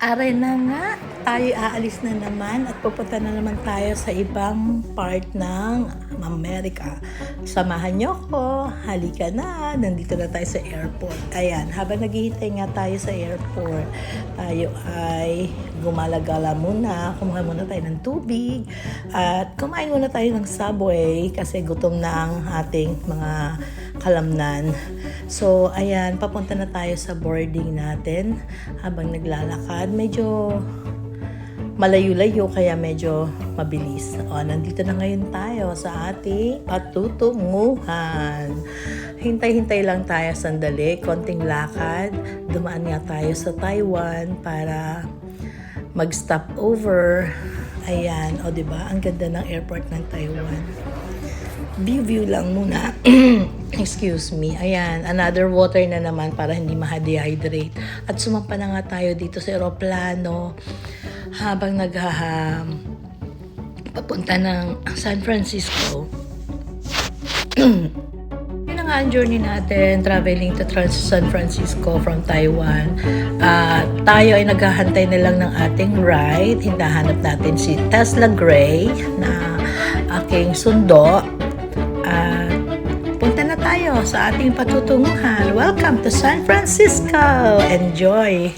Aray na nga, tayo aalis na naman at pupunta na naman tayo sa ibang part ng Amerika. Samahan niyo ko, halika na, nandito na tayo sa airport. Ayan, habang naghihintay nga tayo sa airport, tayo ay gumalagala muna, kumuha muna tayo ng tubig, at kumain muna tayo ng Subway kasi gutom na ang ating mga kalamnan. So, ayan, papunta na tayo sa boarding natin habang naglalakad. Medyo malayo-layo kaya medyo mabilis. O, nandito na ngayon tayo sa ating patutunguhan. Hintay-hintay lang tayo sandali, konting lakad. Dumaan nga tayo sa Taiwan para mag-stop over. Ayan, o diba? Ang ganda ng airport ng Taiwan. View lang muna. Excuse me. Ayan, another water na naman para hindi ma-dehydrate. At sumampa na nga tayo dito sa aeroplano habang papunta ng San Francisco. Yun nga ang journey natin, traveling to San Francisco from Taiwan. Tayo ay naghahantay na lang ng ating ride. Hinahanap natin si Tesla Gray na aking sundo. Punta na tayo sa ating patutunguhan. Welcome to San Francisco! Enjoy!